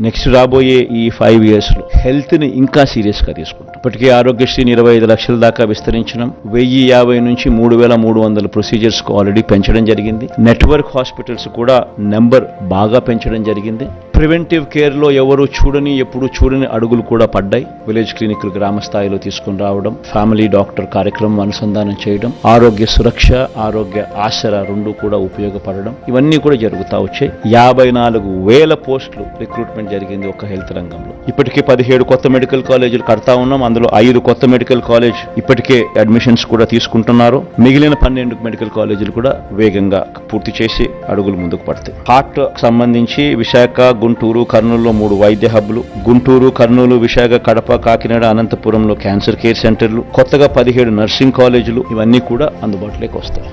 Next రాబోయే ఈ 5 years లో హెల్త్ ని ఇంకా సీరియస్ గా తీసుకుంటాం. ఇప్పటికే ఆరోగ్యశ్రీని 25 లక్షల దాకా విస్తరించడం, 1050 నుంచి 3300 ప్రొసీజర్స్ కు ఆల్రెడీ పెంచడం జరిగింది. నెట్వర్క్ హాస్పిటల్స్ కూడా నెంబర్ బాగా పెంచడం జరిగింది. ప్రివెంటివ్ కేర్ లో ఎవరు ఎప్పుడు చూడని అడుగులు కూడా పడ్డాయి. విలేజ్ క్లినిక్లు గ్రామ స్థాయిలో తీసుకుని రావడం, ఫ్యామిలీ డాక్టర్ కార్యక్రమం అనుసంధానం చేయడం, ఆరోగ్య సురక్ష, ఆరోగ్య ఆసరా 2 కూడా ఉపయోగపడడం, ఇవన్నీ కూడా జరుగుతూ వచ్చాయి. 54,000 పోస్టులు రిక్రూట్మెంట్ జరిగింది ఒక హెల్త్ రంగంలో. ఇప్పటికే 17 కొత్త మెడికల్ కాలేజీలు కడతా ఉన్నాం. అందులో 5 కొత్త మెడికల్ కాలేజ్ ఇప్పటికే అడ్మిషన్స్ కూడా తీసుకుంటున్నారు. మిగిలిన 12 మెడికల్ కాలేజీలు కూడా వేగంగా పూర్తి చేసి అడుగులు ముందుకు పడతాయి. హార్ట్ సంబంధించి విశాఖ, గుంటూరు, కర్నూలులో 3 వైద్య హబ్లు, గుంటూరు, కర్నూలు, విశాఖ, కడప, కాకినాడ, అనంతపురంలో క్యాన్సర్ కేర్ సెంటర్లు, కొత్తగా 17 నర్సింగ్ కాలేజీలు, ఇవన్నీ కూడా అందుబాటులోకి వస్తాయి.